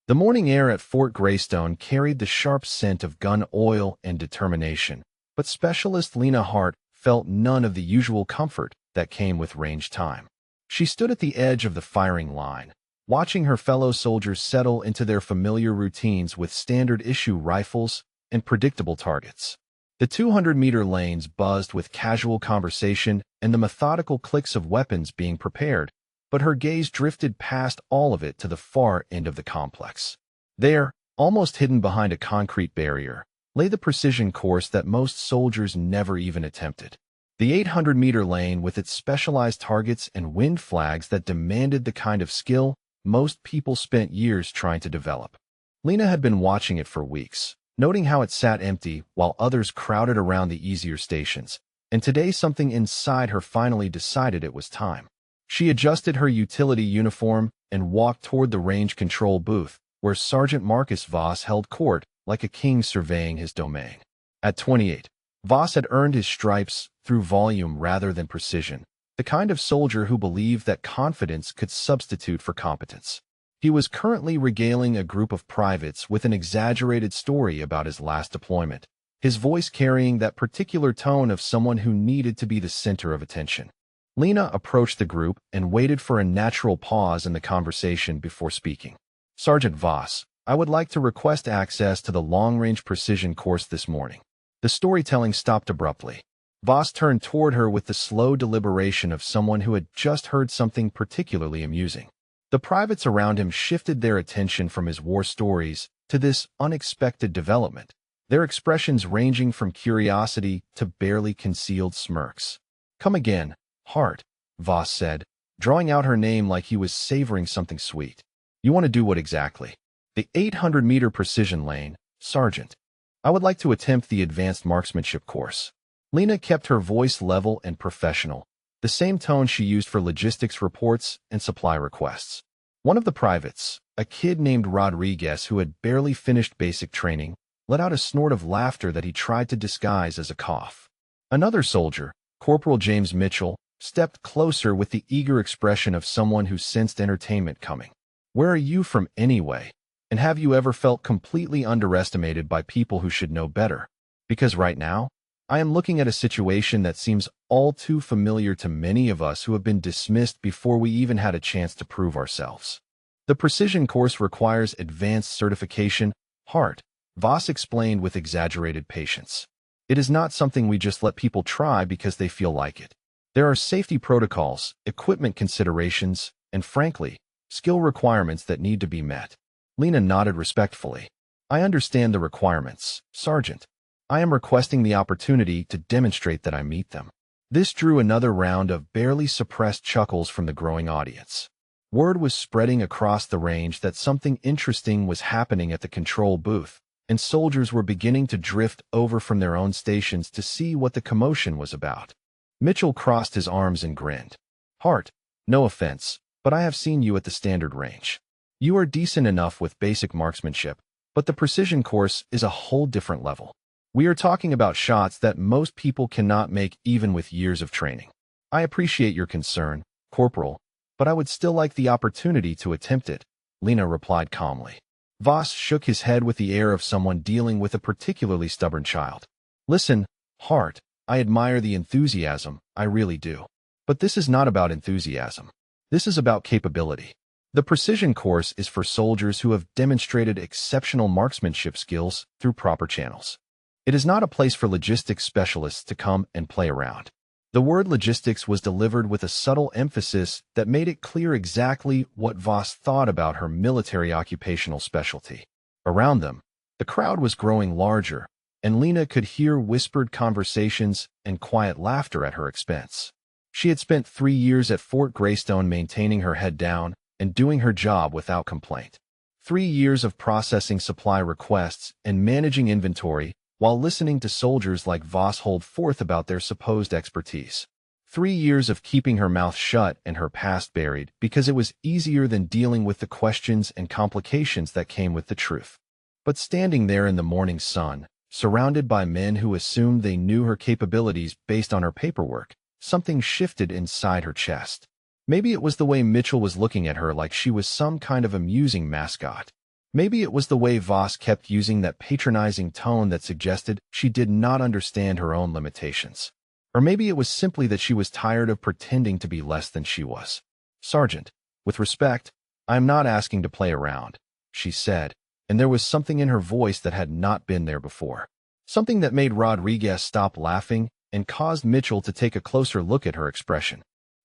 The morning air at Fort Greystone carried the sharp scent of gun oil and determination, but Specialist Lena Hart felt none of the usual comfort that came with range time. She stood at the edge of the firing line, watching her fellow soldiers settle into their familiar routines with standard-issue rifles and predictable targets. The 200-meter lanes buzzed with casual conversation and the methodical clicks of weapons being prepared, but her gaze drifted past all of it to the far end of the complex. There, almost hidden behind a concrete barrier, lay the precision course that most soldiers never even attempted. The 800-meter lane with its specialized targets and wind flags that demanded the kind of skill most people spent years trying to develop. Lena had been watching it for weeks, noting how it sat empty while others crowded around the easier stations, and today something inside her finally decided it was time. She adjusted her utility uniform and walked toward the range control booth, where Sergeant Marcus Voss held court like a king surveying his domain. At 28, Voss had earned his stripes through volume rather than precision, the kind of soldier who believed that confidence could substitute for competence. He was currently regaling a group of privates with an exaggerated story about his last deployment, his voice carrying that particular tone of someone who needed to be the center of attention. Lena approached the group and waited for a natural pause in the conversation before speaking. "Sergeant Voss, I would like to request access to the long-range precision course this morning." The storytelling stopped abruptly. Voss turned toward her with the slow deliberation of someone who had just heard something particularly amusing. The privates around him shifted their attention from his war stories to this unexpected development, their expressions ranging from curiosity to barely concealed smirks. "Come again, Hart," Voss said, drawing out her name like he was savoring something sweet. "You want to do what exactly?" "The 800-meter precision lane, Sergeant. I would like to attempt the advanced marksmanship course." Lena kept her voice level and professional, the same tone she used for logistics reports and supply requests. One of the privates, a kid named Rodriguez who had barely finished basic training, let out a snort of laughter that he tried to disguise as a cough. Another soldier, Corporal James Mitchell, stepped closer with the eager expression of someone who sensed entertainment coming. "Where are you from anyway? And have you ever felt completely underestimated by people who should know better? Because right now, I am looking at a situation that seems all too familiar to many of us who have been dismissed before we even had a chance to prove ourselves. The precision course requires advanced certification, Hart," Voss explained with exaggerated patience. "It is not something we just let people try because they feel like it. There are safety protocols, equipment considerations, and frankly, skill requirements that need to be met." Lena nodded respectfully. "I understand the requirements, Sergeant. I am requesting the opportunity to demonstrate that I meet them." This drew another round of barely suppressed chuckles from the growing audience. Word was spreading across the range that something interesting was happening at the control booth, and soldiers were beginning to drift over from their own stations to see what the commotion was about. Mitchell crossed his arms and grinned. "Hart, no offense, but I have seen you at the standard range. You are decent enough with basic marksmanship, but the precision course is a whole different level. We are talking about shots that most people cannot make even with years of training. I appreciate your concern, Corporal, but I would still like the opportunity to attempt it," Lena replied calmly. Voss shook his head with the air of someone dealing with a particularly stubborn child. "Listen, Hart, I admire the enthusiasm, I really do. But this is not about enthusiasm. This is about capability. The precision course is for soldiers who have demonstrated exceptional marksmanship skills through proper channels. It is not a place for logistics specialists to come and play around." The word logistics was delivered with a subtle emphasis that made it clear exactly what Voss thought about her military occupational specialty. Around them, the crowd was growing larger, and Lena could hear whispered conversations and quiet laughter at her expense. She had spent 3 years at Fort Greystone maintaining her head down and doing her job without complaint. 3 years of processing supply requests and managing inventory while listening to soldiers like Voss hold forth about their supposed expertise. 3 years of keeping her mouth shut and her past buried because it was easier than dealing with the questions and complications that came with the truth. But standing there in the morning sun, surrounded by men who assumed they knew her capabilities based on her paperwork, something shifted inside her chest. Maybe it was the way Mitchell was looking at her like she was some kind of amusing mascot. Maybe it was the way Voss kept using that patronizing tone that suggested she did not understand her own limitations. Or maybe it was simply that she was tired of pretending to be less than she was. "Sergeant, with respect, I am not asking to play around," she said, and there was something in her voice that had not been there before. Something that made Rodriguez stop laughing and caused Mitchell to take a closer look at her expression.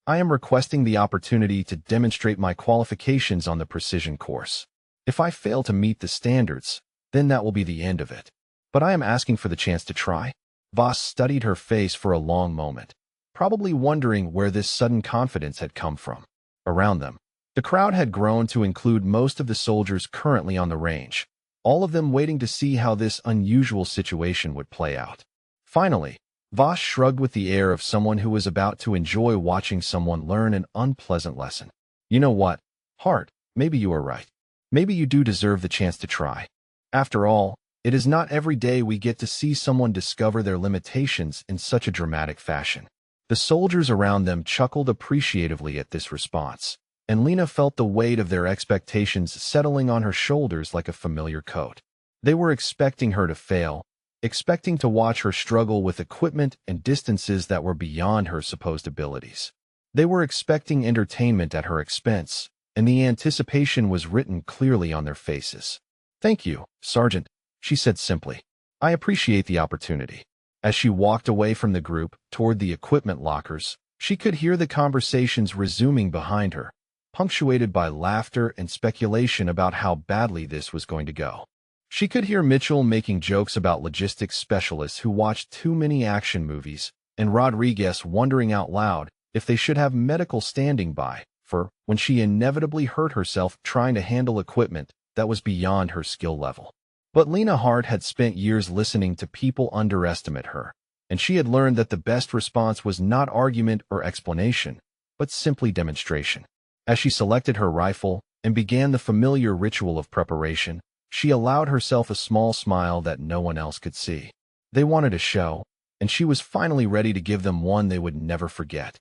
"I am requesting the opportunity to demonstrate my qualifications on the precision course. If I fail to meet the standards, then that will be the end of it. But I am asking for the chance to try." Voss studied her face for a long moment, probably wondering where this sudden confidence had come from. Around them, the crowd had grown to include most of the soldiers currently on the range, all of them waiting to see how this unusual situation would play out. Finally, Voss shrugged with the air of someone who was about to enjoy watching someone learn an unpleasant lesson. "You know what, Hart, maybe you are right. Maybe you do deserve the chance to try. After all, it is not every day we get to see someone discover their limitations in such a dramatic fashion." The soldiers around them chuckled appreciatively at this response, and Lena felt the weight of their expectations settling on her shoulders like a familiar coat. They were expecting her to fail, expecting to watch her struggle with equipment and distances that were beyond her supposed abilities. They were expecting entertainment at her expense, and the anticipation was written clearly on their faces. "Thank you, Sergeant," she said simply. "I appreciate the opportunity." As she walked away from the group toward the equipment lockers, she could hear the conversations resuming behind her, punctuated by laughter and speculation about how badly this was going to go. She could hear Mitchell making jokes about logistics specialists who watched too many action movies, and Rodriguez wondering out loud if they should have medical standing by for when she inevitably hurt herself trying to handle equipment that was beyond her skill level. But Lena Hart had spent years listening to people underestimate her, and she had learned that the best response was not argument or explanation, but simply demonstration. As she selected her rifle and began the familiar ritual of preparation, she allowed herself a small smile that no one else could see. They wanted a show, and she was finally ready to give them one they would never forget.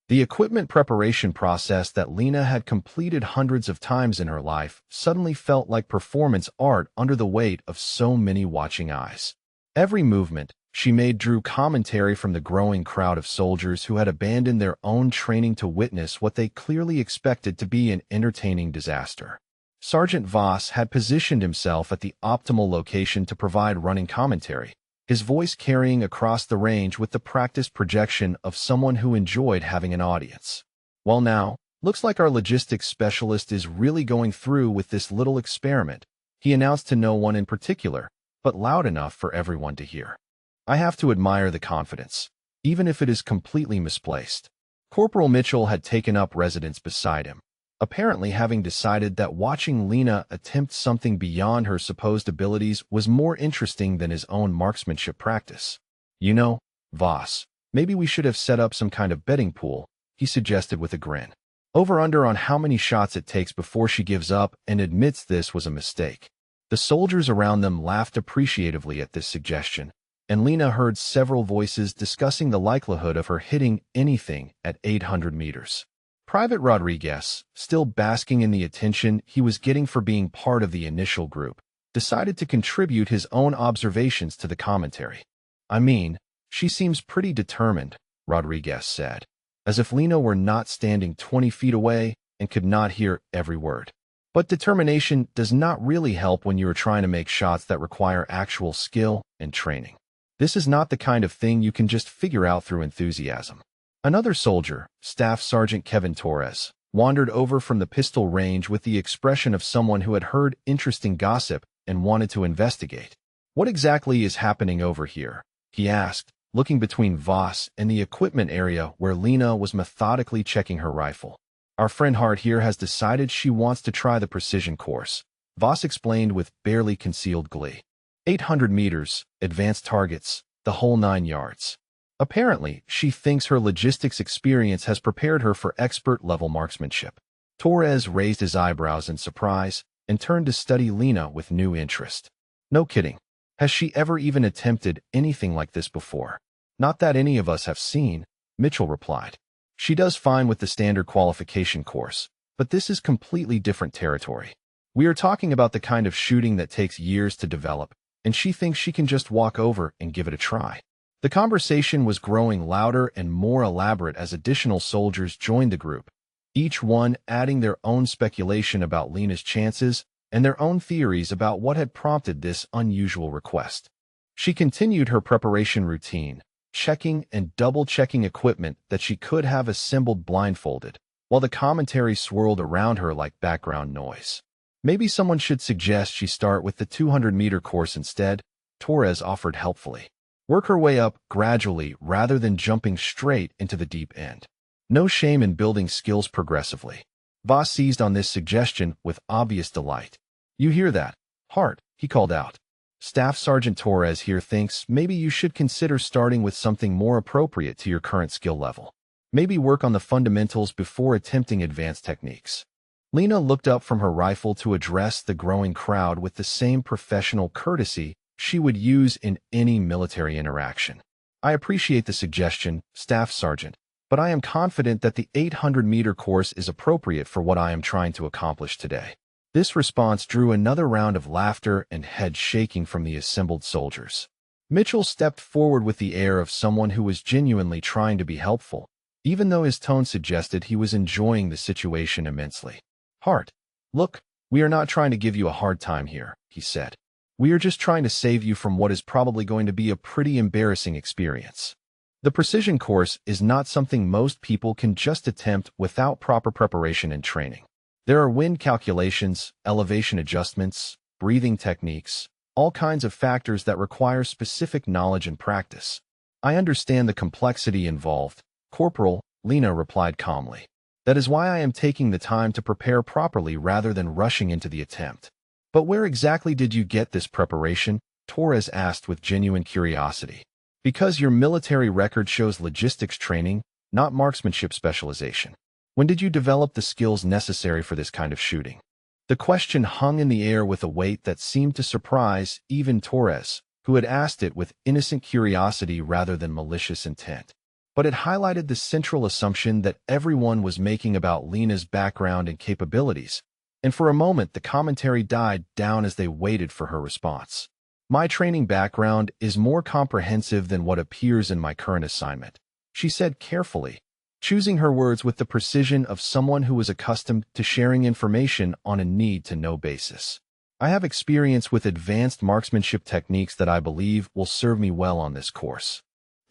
The equipment preparation process that Lena had completed hundreds of times in her life suddenly felt like performance art under the weight of so many watching eyes. Every movement she made drew commentary from the growing crowd of soldiers who had abandoned their own training to witness what they clearly expected to be an entertaining disaster. Sergeant Voss had positioned himself at the optimal location to provide running commentary, his voice carrying across the range with the practiced projection of someone who enjoyed having an audience. "Well now, looks like our logistics specialist is really going through with this little experiment," he announced to no one in particular, but loud enough for everyone to hear. "I have to admire the confidence, even if it is completely misplaced." Corporal Mitchell had taken up residence beside him, apparently having decided that watching Lena attempt something beyond her supposed abilities was more interesting than his own marksmanship practice. "You know, Voss, maybe we should have set up some kind of betting pool," he suggested with a grin. "Over-under on how many shots it takes before she gives up and admits this was a mistake." The soldiers around them laughed appreciatively at this suggestion, and Lena heard several voices discussing the likelihood of her hitting anything at 800 meters. Private Rodriguez, still basking in the attention he was getting for being part of the initial group, decided to contribute his own observations to the commentary. "I mean, she seems pretty determined," Rodriguez said, as if Lena were not standing 20 feet away and could not hear every word. "But determination does not really help when you are trying to make shots that require actual skill and training. This is not the kind of thing you can just figure out through enthusiasm." Another soldier, Staff Sergeant Kevin Torres, wandered over from the pistol range with the expression of someone who had heard interesting gossip and wanted to investigate. "What exactly is happening over here?" he asked, looking between Voss and the equipment area where Lena was methodically checking her rifle. "Our friend Hart here has decided she wants to try the precision course," Voss explained with barely concealed glee. 800 meters, advanced targets, the whole 9 yards. Apparently, she thinks her logistics experience has prepared her for expert-level marksmanship. Torres raised his eyebrows in surprise and turned to study Lena with new interest. "No kidding. Has she ever even attempted anything like this before?" "Not that any of us have seen," Mitchell replied. "She does fine with the standard qualification course, but this is completely different territory. We are talking about the kind of shooting that takes years to develop, and she thinks she can just walk over and give it a try. The conversation was growing louder and more elaborate as additional soldiers joined the group, each one adding their own speculation about Lena's chances and their own theories about what had prompted this unusual request. She continued her preparation routine, checking and double-checking equipment that she could have assembled blindfolded, while the commentary swirled around her like background noise. Maybe someone should suggest she start with the 200-meter course instead, Torres offered helpfully. Work her way up gradually rather than jumping straight into the deep end. No shame in building skills progressively. Voss seized on this suggestion with obvious delight. You hear that, Hart, he called out. Staff Sergeant Torres here thinks maybe you should consider starting with something more appropriate to your current skill level. Maybe work on the fundamentals before attempting advanced techniques. Lena looked up from her rifle to address the growing crowd with the same professional courtesy she would use in any military interaction. I appreciate the suggestion, Staff Sergeant, but I am confident that the 800-meter course is appropriate for what I am trying to accomplish today. This response drew another round of laughter and head shaking from the assembled soldiers. Mitchell stepped forward with the air of someone who was genuinely trying to be helpful, even though his tone suggested he was enjoying the situation immensely. Hart, look, we are not trying to give you a hard time here, he said. We are just trying to save you from what is probably going to be a pretty embarrassing experience. The precision course is not something most people can just attempt without proper preparation and training. There are wind calculations, elevation adjustments, breathing techniques, all kinds of factors that require specific knowledge and practice. I understand the complexity involved, Corporal, Lena replied calmly. That is why I am taking the time to prepare properly rather than rushing into the attempt. But where exactly did you get this preparation? Torres asked with genuine curiosity. Because your military record shows logistics training, not marksmanship specialization. When did you develop the skills necessary for this kind of shooting? The question hung in the air with a weight that seemed to surprise even Torres, who had asked it with innocent curiosity rather than malicious intent. But it highlighted the central assumption that everyone was making about Lena's background and capabilities, and for a moment the commentary died down as they waited for her response. My training background is more comprehensive than what appears in my current assignment, she said carefully, choosing her words with the precision of someone who was accustomed to sharing information on a need-to-know basis. I have experience with advanced marksmanship techniques that I believe will serve me well on this course.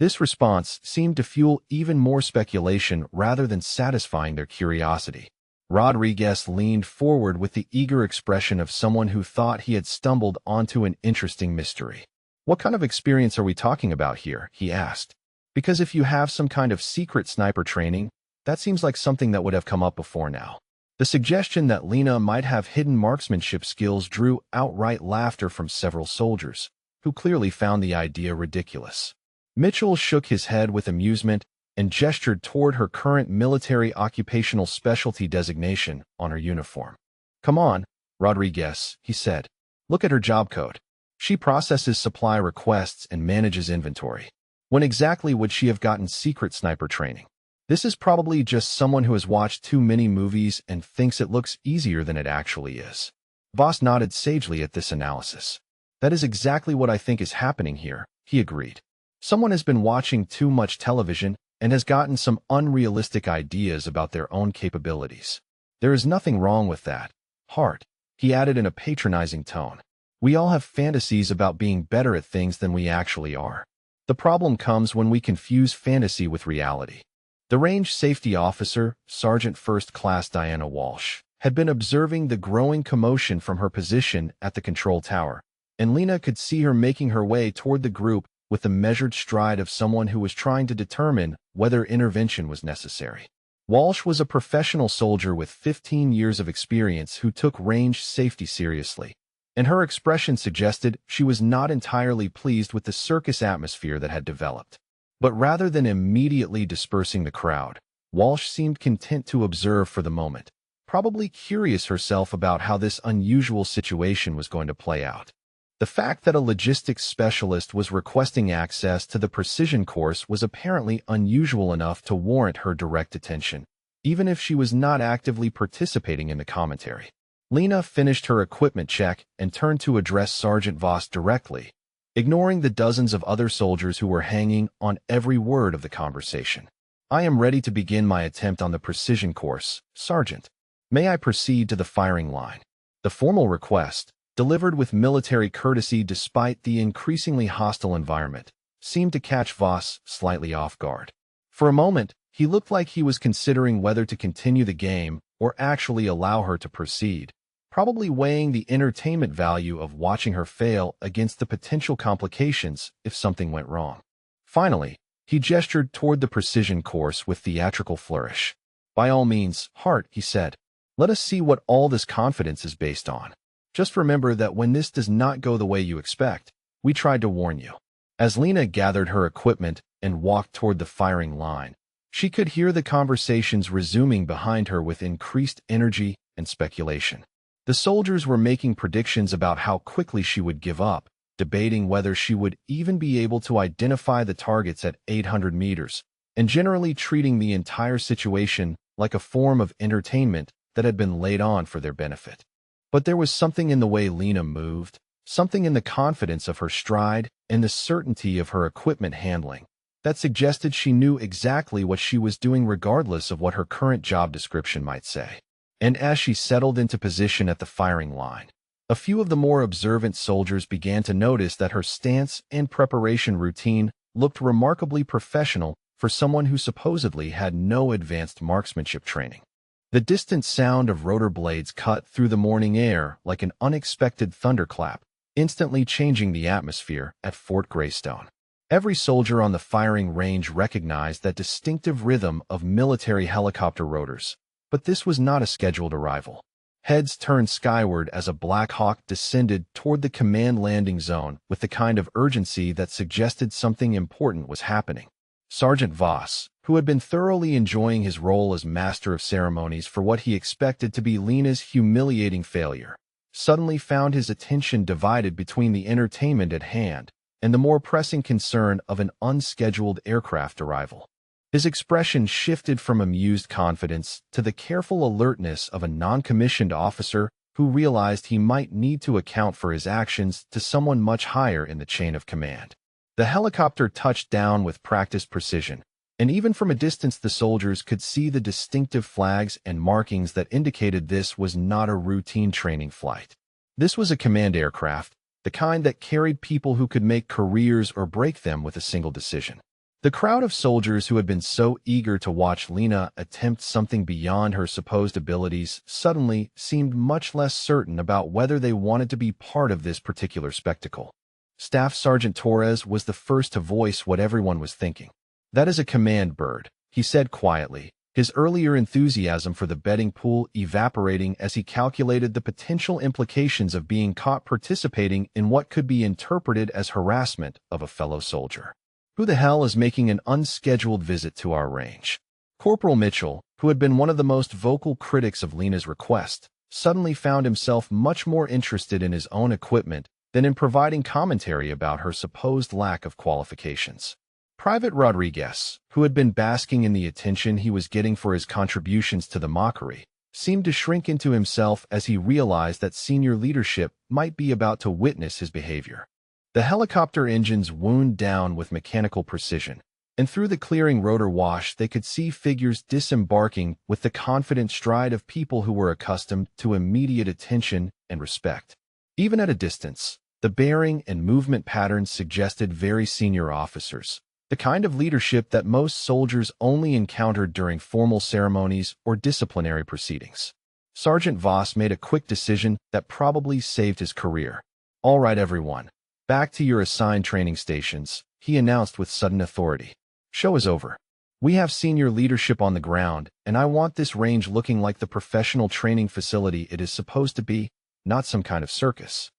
This response seemed to fuel even more speculation rather than satisfying their curiosity. Rodriguez leaned forward with the eager expression of someone who thought he had stumbled onto an interesting mystery. What kind of experience are we talking about here? He asked. Because if you have some kind of secret sniper training, that seems like something that would have come up before now. The suggestion that Lena might have hidden marksmanship skills drew outright laughter from several soldiers, who clearly found the idea ridiculous. Mitchell shook his head with amusement and gestured toward her current military occupational specialty designation on her uniform. Come on, Rodriguez, he said. Look at her job code. She processes supply requests and manages inventory. When exactly would she have gotten secret sniper training? This is probably just someone who has watched too many movies and thinks it looks easier than it actually is. Voss nodded sagely at this analysis. That is exactly what I think is happening here, he agreed. Someone has been watching too much television and has gotten some unrealistic ideas about their own capabilities. There is nothing wrong with that, Hart, he added in a patronizing tone. We all have fantasies about being better at things than we actually are. The problem comes when we confuse fantasy with reality. The range safety officer, Sergeant First Class Diana Walsh, had been observing the growing commotion from her position at the control tower, and Lena could see her making her way toward the group with the measured stride of someone who was trying to determine whether intervention was necessary. Walsh was a professional soldier with 15 years of experience who took range safety seriously, and her expression suggested she was not entirely pleased with the circus atmosphere that had developed. But rather than immediately dispersing the crowd, Walsh seemed content to observe for the moment, probably curious herself about how this unusual situation was going to play out. The fact that a logistics specialist was requesting access to the precision course was apparently unusual enough to warrant her direct attention, even if she was not actively participating in the commentary. Lena finished her equipment check and turned to address Sergeant Voss directly, ignoring the dozens of other soldiers who were hanging on every word of the conversation. "I am ready to begin my attempt on the precision course, Sergeant. May I proceed to the firing line?" The formal request, delivered with military courtesy despite the increasingly hostile environment, seemed to catch Voss slightly off guard. For a moment, he looked like he was considering whether to continue the game or actually allow her to proceed, probably weighing the entertainment value of watching her fail against the potential complications if something went wrong. Finally, he gestured toward the precision course with theatrical flourish. "By all means, Hart," he said. "Let us see what all this confidence is based on. Just remember that when this does not go the way you expect, we tried to warn you." As Lena gathered her equipment and walked toward the firing line, she could hear the conversations resuming behind her with increased energy and speculation. The soldiers were making predictions about how quickly she would give up, debating whether she would even be able to identify the targets at 800 meters, and generally treating the entire situation like a form of entertainment that had been laid on for their benefit. But there was something in the way Lena moved, something in the confidence of her stride and the certainty of her equipment handling, that suggested she knew exactly what she was doing regardless of what her current job description might say. And as she settled into position at the firing line, a few of the more observant soldiers began to notice that her stance and preparation routine looked remarkably professional for someone who supposedly had no advanced marksmanship training. The distant sound of rotor blades cut through the morning air like an unexpected thunderclap, instantly changing the atmosphere at Fort Greystone. Every soldier on the firing range recognized that distinctive rhythm of military helicopter rotors, but this was not a scheduled arrival. Heads turned skyward as a Black Hawk descended toward the command landing zone with the kind of urgency that suggested something important was happening. Sergeant Voss, who had been thoroughly enjoying his role as master of ceremonies for what he expected to be Lena's humiliating failure, suddenly found his attention divided between the entertainment at hand and the more pressing concern of an unscheduled aircraft arrival. His expression shifted from amused confidence to the careful alertness of a non-commissioned officer who realized he might need to account for his actions to someone much higher in the chain of command. The helicopter touched down with practiced precision, and even from a distance the soldiers could see the distinctive flags and markings that indicated this was not a routine training flight. This was a command aircraft, the kind that carried people who could make careers or break them with a single decision. The crowd of soldiers who had been so eager to watch Lena attempt something beyond her supposed abilities suddenly seemed much less certain about whether they wanted to be part of this particular spectacle. Staff Sergeant Torres was the first to voice what everyone was thinking. "That is a command bird," he said quietly, his earlier enthusiasm for the betting pool evaporating as he calculated the potential implications of being caught participating in what could be interpreted as harassment of a fellow soldier. "Who the hell is making an unscheduled visit to our range?" Corporal Mitchell, who had been one of the most vocal critics of Lena's request, suddenly found himself much more interested in his own equipment than in providing commentary about her supposed lack of qualifications. Private Rodriguez, who had been basking in the attention he was getting for his contributions to the mockery, seemed to shrink into himself as he realized that senior leadership might be about to witness his behavior. The helicopter engines wound down with mechanical precision, and through the clearing rotor wash they could see figures disembarking with the confident stride of people who were accustomed to immediate attention and respect. Even at a distance, the bearing and movement patterns suggested very senior officers, the kind of leadership that most soldiers only encountered during formal ceremonies or disciplinary proceedings. Sergeant Voss made a quick decision that probably saved his career. "All right, everyone. Back to your assigned training stations," he announced with sudden authority. "Show is over. We have senior leadership on the ground, and I want this range looking like the professional training facility it is supposed to be, not some kind of circus."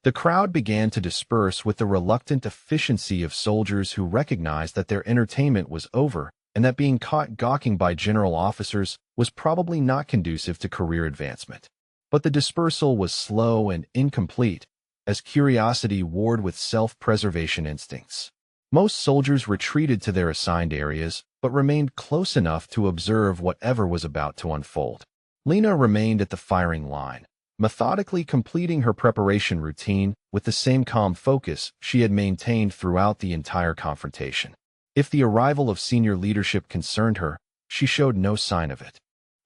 The crowd began to disperse with the reluctant efficiency of soldiers who recognized that their entertainment was over and that being caught gawking by general officers was probably not conducive to career advancement. But the dispersal was slow and incomplete, as curiosity warred with self-preservation instincts. Most soldiers retreated to their assigned areas, but remained close enough to observe whatever was about to unfold. Lena remained at the firing line, methodically completing her preparation routine with the same calm focus she had maintained throughout the entire confrontation. If the arrival of senior leadership concerned her, she showed no sign of it.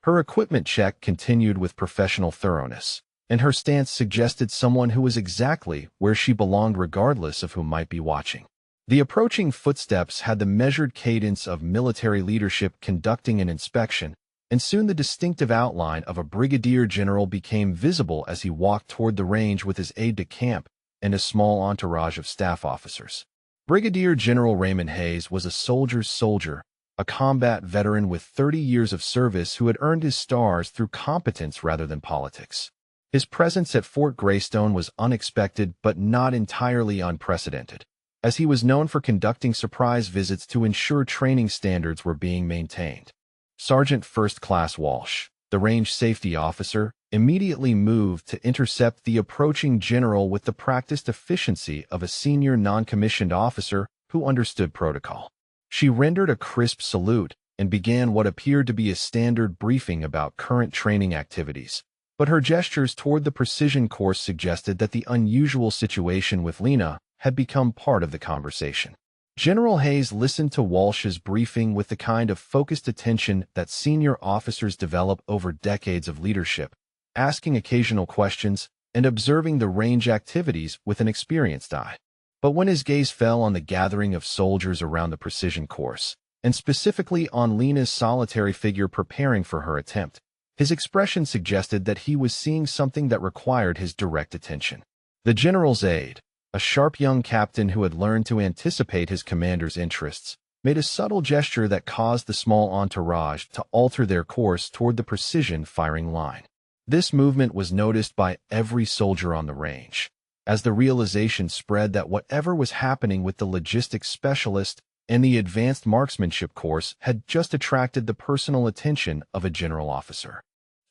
Her equipment check continued with professional thoroughness, and her stance suggested someone who was exactly where she belonged regardless of who might be watching. The approaching footsteps had the measured cadence of military leadership conducting an inspection, and soon the distinctive outline of a brigadier general became visible as he walked toward the range with his aide-de-camp and a small entourage of staff officers. Brigadier General Raymond Hayes was a soldier's soldier, a combat veteran with 30 years of service who had earned his stars through competence rather than politics. His presence at Fort Greystone was unexpected but not entirely unprecedented, as he was known for conducting surprise visits to ensure training standards were being maintained. Sergeant First Class Walsh, the range safety officer, immediately moved to intercept the approaching general with the practiced efficiency of a senior non-commissioned officer who understood protocol. She rendered a crisp salute and began what appeared to be a standard briefing about current training activities, but her gestures toward the precision course suggested that the unusual situation with Lena had become part of the conversation. General Hayes listened to Walsh's briefing with the kind of focused attention that senior officers develop over decades of leadership, asking occasional questions and observing the range activities with an experienced eye. But when his gaze fell on the gathering of soldiers around the precision course, and specifically on Lena's solitary figure preparing for her attempt, his expression suggested that he was seeing something that required his direct attention. The general's aide, a sharp young captain who had learned to anticipate his commander's interests, made a subtle gesture that caused the small entourage to alter their course toward the precision firing line. This movement was noticed by every soldier on the range, as the realization spread that whatever was happening with the logistics specialist and the advanced marksmanship course had just attracted the personal attention of a general officer.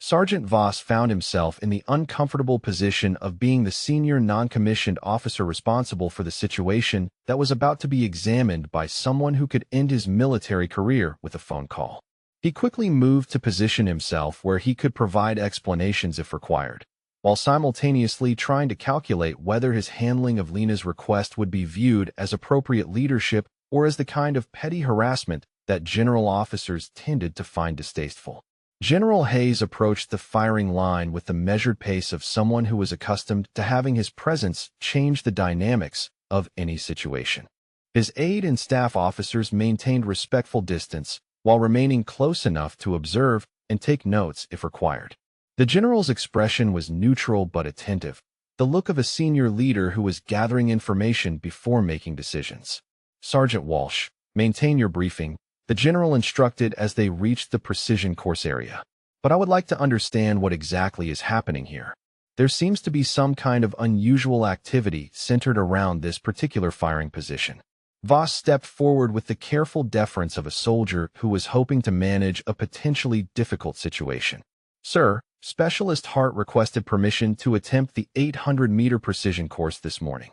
Sergeant Voss found himself in the uncomfortable position of being the senior non-commissioned officer responsible for the situation that was about to be examined by someone who could end his military career with a phone call. He quickly moved to position himself where he could provide explanations if required, while simultaneously trying to calculate whether his handling of Lena's request would be viewed as appropriate leadership or as the kind of petty harassment that general officers tended to find distasteful. General Hayes approached the firing line with the measured pace of someone who was accustomed to having his presence change the dynamics of any situation. His aide and staff officers maintained respectful distance while remaining close enough to observe and take notes if required. The general's expression was neutral but attentive, the look of a senior leader who was gathering information before making decisions. Sergeant Walsh, maintain your briefing, the general instructed as they reached the precision course area. But I would like to understand what exactly is happening here. There seems to be some kind of unusual activity centered around this particular firing position. Voss stepped forward with the careful deference of a soldier who was hoping to manage a potentially difficult situation. Sir, Specialist Hart requested permission to attempt the 800-meter precision course this morning.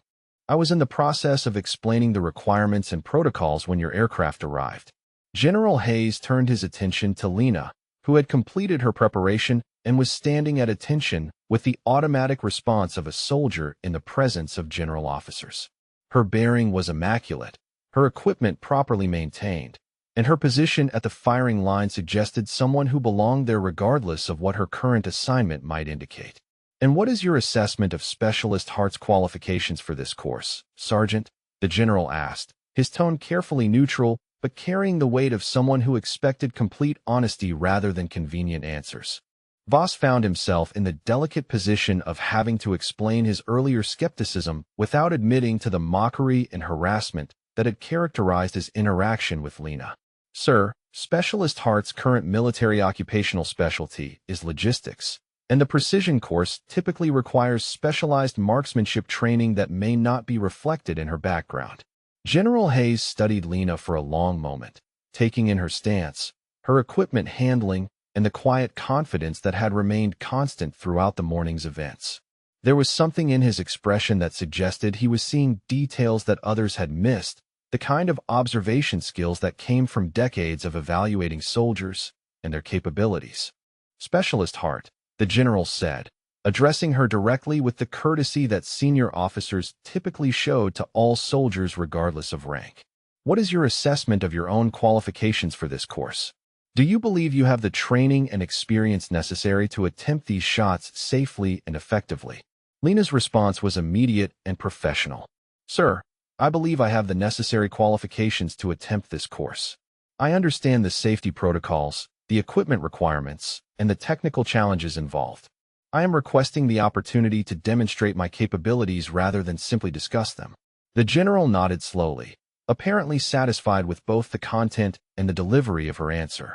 I was in the process of explaining the requirements and protocols when your aircraft arrived. General Hayes turned his attention to Lena, who had completed her preparation and was standing at attention with the automatic response of a soldier in the presence of general officers. Her bearing was immaculate, her equipment properly maintained, and her position at the firing line suggested someone who belonged there regardless of what her current assignment might indicate. And what is your assessment of Specialist Hart's qualifications for this course, Sergeant? The general asked, his tone carefully neutral, but carrying the weight of someone who expected complete honesty rather than convenient answers. Voss found himself in the delicate position of having to explain his earlier skepticism without admitting to the mockery and harassment that had characterized his interaction with Lena. Sir, Specialist Hart's current military occupational specialty is logistics, and the precision course typically requires specialized marksmanship training that may not be reflected in her background. General Hayes studied Lena for a long moment, taking in her stance, her equipment handling, and the quiet confidence that had remained constant throughout the morning's events. There was something in his expression that suggested he was seeing details that others had missed, the kind of observation skills that came from decades of evaluating soldiers and their capabilities. Specialist Hart, the general said, addressing her directly with the courtesy that senior officers typically showed to all soldiers regardless of rank. What is your assessment of your own qualifications for this course? Do you believe you have the training and experience necessary to attempt these shots safely and effectively? Lena's response was immediate and professional. Sir, I believe I have the necessary qualifications to attempt this course. I understand the safety protocols, the equipment requirements, and the technical challenges involved. I am requesting the opportunity to demonstrate my capabilities rather than simply discuss them. The general nodded slowly, apparently satisfied with both the content and the delivery of her answer.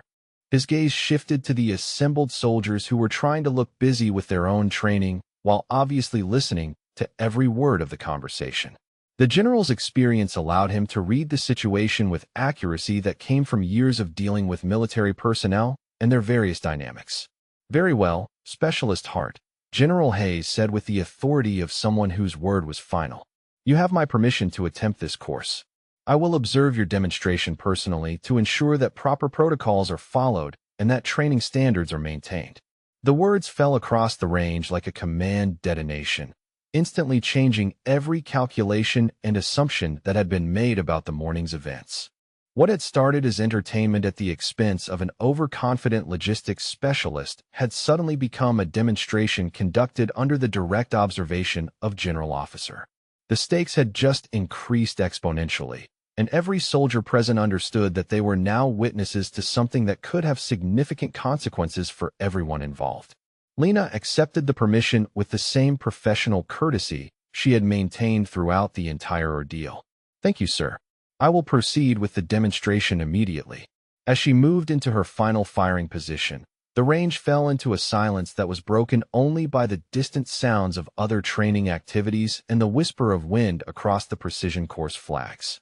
His gaze shifted to the assembled soldiers who were trying to look busy with their own training while obviously listening to every word of the conversation. The general's experience allowed him to read the situation with accuracy that came from years of dealing with military personnel and their various dynamics. Very well, Specialist Hart, General Hayes said with the authority of someone whose word was final. You have my permission to attempt this course. I will observe your demonstration personally to ensure that proper protocols are followed and that training standards are maintained. The words fell across the range like a command detonation, instantly changing every calculation and assumption that had been made about the morning's events. What had started as entertainment at the expense of an overconfident logistics specialist had suddenly become a demonstration conducted under the direct observation of General Officer. The stakes had just increased exponentially, and every soldier present understood that they were now witnesses to something that could have significant consequences for everyone involved. Lena accepted the permission with the same professional courtesy she had maintained throughout the entire ordeal. Thank you, sir. I will proceed with the demonstration immediately. As she moved into her final firing position, the range fell into a silence that was broken only by the distant sounds of other training activities and the whisper of wind across the precision course flags.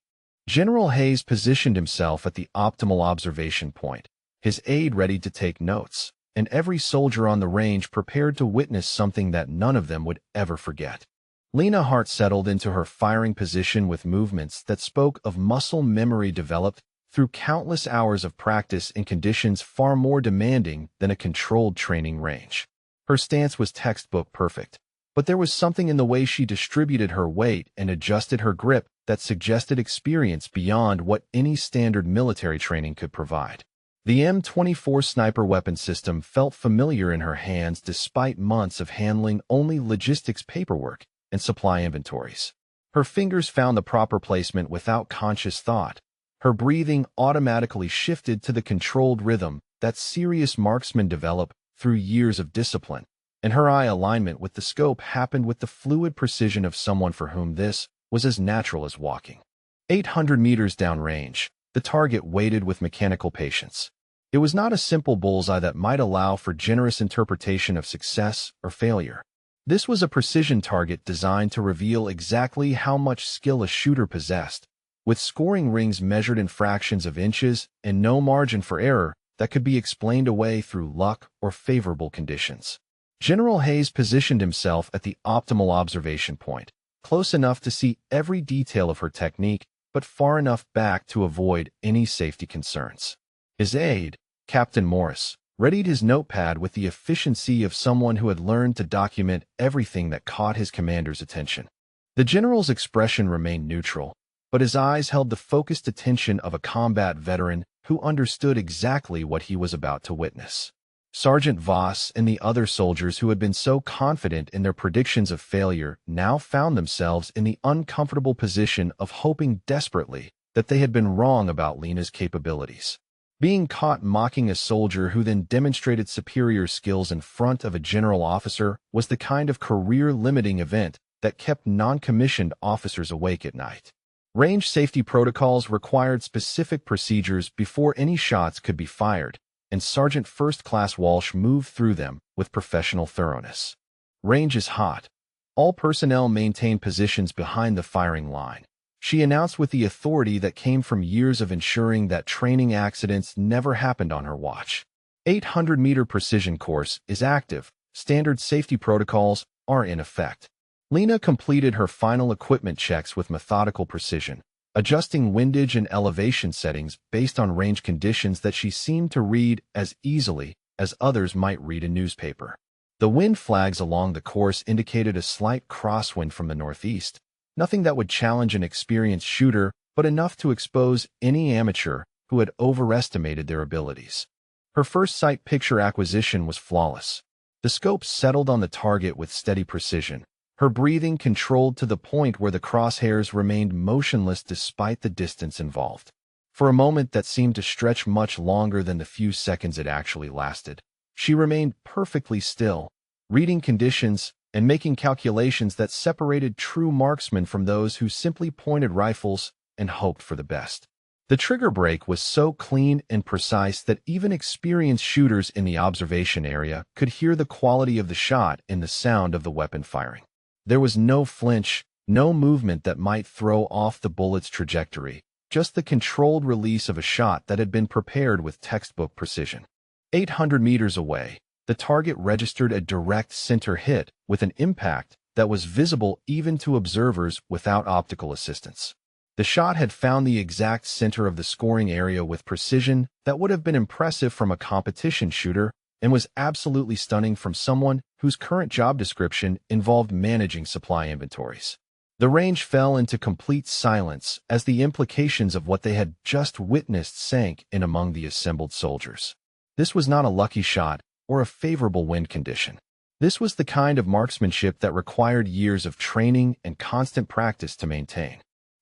General Hayes positioned himself at the optimal observation point, his aide ready to take notes, and every soldier on the range prepared to witness something that none of them would ever forget. Lena Hart settled into her firing position with movements that spoke of muscle memory developed through countless hours of practice in conditions far more demanding than a controlled training range. Her stance was textbook perfect, but there was something in the way she distributed her weight and adjusted her grip that suggested experience beyond what any standard military training could provide. The M24 sniper weapon system felt familiar in her hands despite months of handling only logistics paperwork and supply inventories. Her fingers found the proper placement without conscious thought. Her breathing automatically shifted to the controlled rhythm that serious marksmen develop through years of discipline, and her eye alignment with the scope happened with the fluid precision of someone for whom this was as natural as walking. 800 meters downrange, the target waited with mechanical patience. It was not a simple bullseye that might allow for generous interpretation of success or failure. This was a precision target designed to reveal exactly how much skill a shooter possessed, with scoring rings measured in fractions of inches and no margin for error that could be explained away through luck or favorable conditions. General Hayes positioned himself at the optimal observation point, close enough to see every detail of her technique, but far enough back to avoid any safety concerns. His aide, Captain Morris, readied his notepad with the efficiency of someone who had learned to document everything that caught his commander's attention. The general's expression remained neutral, but his eyes held the focused attention of a combat veteran who understood exactly what he was about to witness. Sergeant Voss and the other soldiers who had been so confident in their predictions of failure now found themselves in the uncomfortable position of hoping desperately that they had been wrong about Lena's capabilities. Being caught mocking a soldier who then demonstrated superior skills in front of a general officer was the kind of career-limiting event that kept non-commissioned officers awake at night. Range safety protocols required specific procedures before any shots could be fired, and Sergeant First Class Walsh moved through them with professional thoroughness. Range is hot. All personnel maintain positions behind the firing line, she announced with the authority that came from years of ensuring that training accidents never happened on her watch. 800-meter precision course is active. Standard safety protocols are in effect. Lena completed her final equipment checks with methodical precision, adjusting windage and elevation settings based on range conditions that she seemed to read as easily as others might read a newspaper. The wind flags along the course indicated a slight crosswind from the northeast, nothing that would challenge an experienced shooter, but enough to expose any amateur who had overestimated their abilities. Her first sight picture acquisition was flawless. The scope settled on the target with steady precision, her breathing controlled to the point where the crosshairs remained motionless despite the distance involved. For a moment that seemed to stretch much longer than the few seconds it actually lasted, she remained perfectly still, reading conditions and making calculations that separated true marksmen from those who simply pointed rifles and hoped for the best. The trigger break was so clean and precise that even experienced shooters in the observation area could hear the quality of the shot in the sound of the weapon firing. There was no flinch, no movement that might throw off the bullet's trajectory, just the controlled release of a shot that had been prepared with textbook precision. 800 meters away, the target registered a direct center hit with an impact that was visible even to observers without optical assistance. The shot had found the exact center of the scoring area with precision that would have been impressive from a competition shooter and was absolutely stunning from someone whose current job description involved managing supply inventories. The range fell into complete silence as the implications of what they had just witnessed sank in among the assembled soldiers. This was not a lucky shot or a favorable wind condition. This was the kind of marksmanship that required years of training and constant practice to maintain.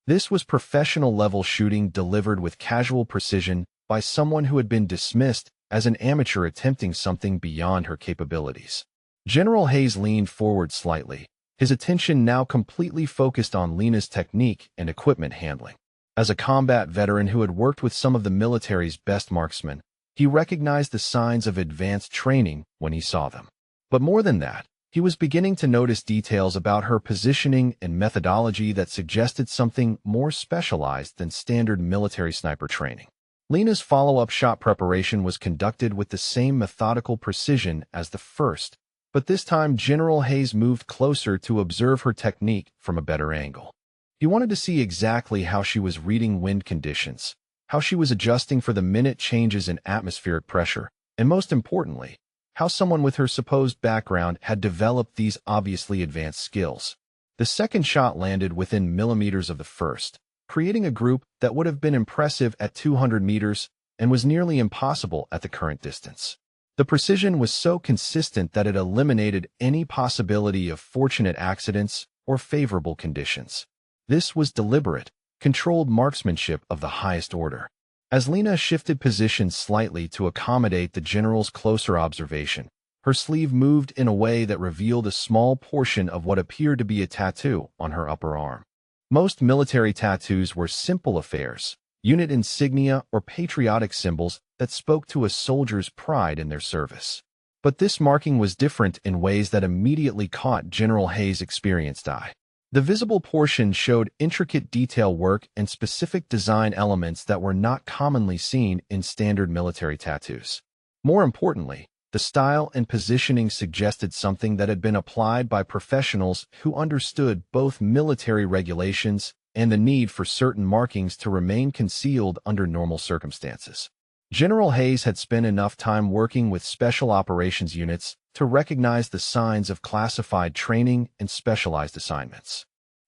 This was professional-level shooting delivered with casual precision by someone who had been dismissed as an amateur attempting something beyond her capabilities. General Hayes leaned forward slightly, his attention now completely focused on Lena's technique and equipment handling. As a combat veteran who had worked with some of the military's best marksmen, he recognized the signs of advanced training when he saw them. But more than that, he was beginning to notice details about her positioning and methodology that suggested something more specialized than standard military sniper training. Lena's follow-up shot preparation was conducted with the same methodical precision as the first, but this time General Hayes moved closer to observe her technique from a better angle. He wanted to see exactly how she was reading wind conditions, how she was adjusting for the minute changes in atmospheric pressure, and most importantly, how someone with her supposed background had developed these obviously advanced skills. The second shot landed within millimeters of the first, creating a group that would have been impressive at 200 meters and was nearly impossible at the current distance. The precision was so consistent that it eliminated any possibility of fortunate accidents or favorable conditions. This was deliberate, controlled marksmanship of the highest order. As Lena shifted position slightly to accommodate the general's closer observation, her sleeve moved in a way that revealed a small portion of what appeared to be a tattoo on her upper arm. Most military tattoos were simple affairs, unit insignia or patriotic symbols that spoke to a soldier's pride in their service. But this marking was different in ways that immediately caught General Hayes' experienced eye. The visible portion showed intricate detail work and specific design elements that were not commonly seen in standard military tattoos. More importantly, the style and positioning suggested something that had been applied by professionals who understood both military regulations and the need for certain markings to remain concealed under normal circumstances. General Hayes had spent enough time working with special operations units to recognize the signs of classified training and specialized assignments.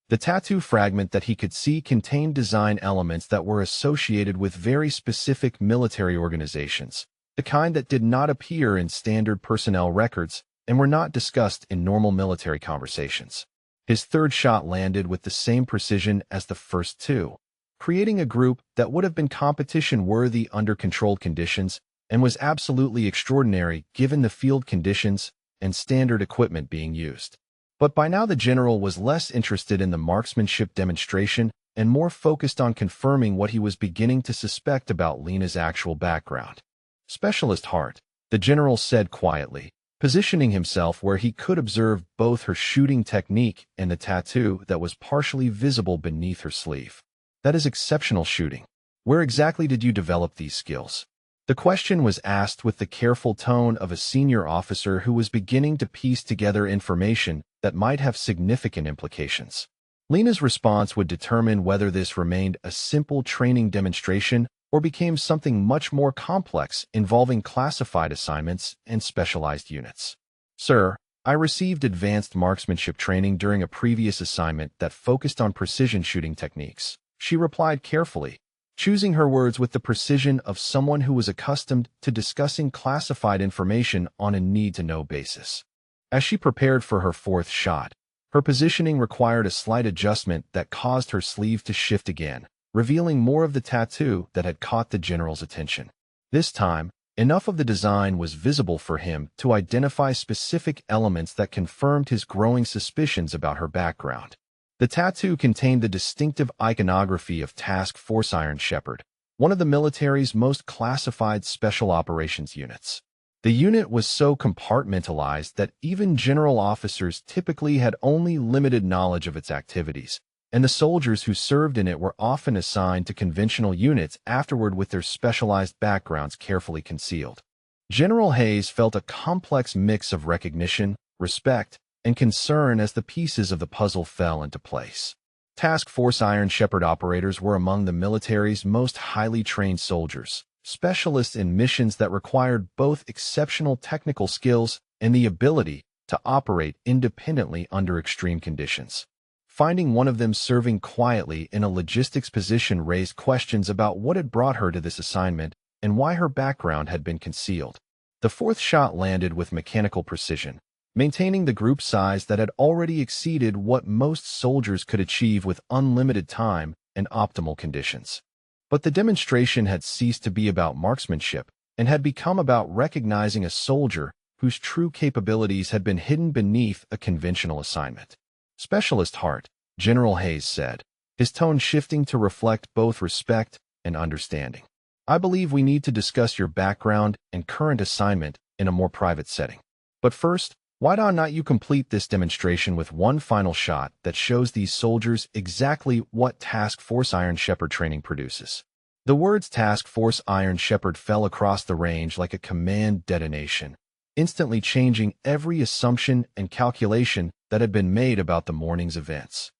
The tattoo fragment that he could see contained design elements that were associated with very specific military organizations, the kind that did not appear in standard personnel records and were not discussed in normal military conversations. His third shot landed with the same precision as the first two, creating a group that would have been competition-worthy under controlled conditions and was absolutely extraordinary given the field conditions and standard equipment being used. But by now the general was less interested in the marksmanship demonstration and more focused on confirming what he was beginning to suspect about Lena's actual background. Specialist Hart, the general said quietly, positioning himself where he could observe both her shooting technique and the tattoo that was partially visible beneath her sleeve. That is exceptional shooting. Where exactly did you develop these skills? The question was asked with the careful tone of a senior officer who was beginning to piece together information that might have significant implications. Lena's response would determine whether this remained a simple training demonstration or became something much more complex involving classified assignments and specialized units. Sir, I received advanced marksmanship training during a previous assignment that focused on precision shooting techniques. She replied carefully, choosing her words with the precision of someone who was accustomed to discussing classified information on a need-to-know basis. As she prepared for her fourth shot, her positioning required a slight adjustment that caused her sleeve to shift again, revealing more of the tattoo that had caught the general's attention. This time, enough of the design was visible for him to identify specific elements that confirmed his growing suspicions about her background. The tattoo contained the distinctive iconography of Task Force Iron Shepherd, one of the military's most classified special operations units. The unit was so compartmentalized that even general officers typically had only limited knowledge of its activities, and the soldiers who served in it were often assigned to conventional units afterward with their specialized backgrounds carefully concealed. General Hayes felt a complex mix of recognition, respect, and concern as the pieces of the puzzle fell into place. Task Force Iron Shepherd operators were among the military's most highly trained soldiers, specialists in missions that required both exceptional technical skills and the ability to operate independently under extreme conditions. Finding one of them serving quietly in a logistics position raised questions about what had brought her to this assignment and why her background had been concealed. The fourth shot landed with mechanical precision, maintaining the group size that had already exceeded what most soldiers could achieve with unlimited time and optimal conditions. But the demonstration had ceased to be about marksmanship and had become about recognizing a soldier whose true capabilities had been hidden beneath a conventional assignment. Specialist Hart, General Hayes said, his tone shifting to reflect both respect and understanding. I believe we need to discuss your background and current assignment in a more private setting. But first, why not you complete this demonstration with one final shot that shows these soldiers exactly what Task Force Iron Shepherd training produces? The words Task Force Iron Shepherd fell across the range like a command detonation, instantly changing every assumption and calculation that had been made about the morning's events.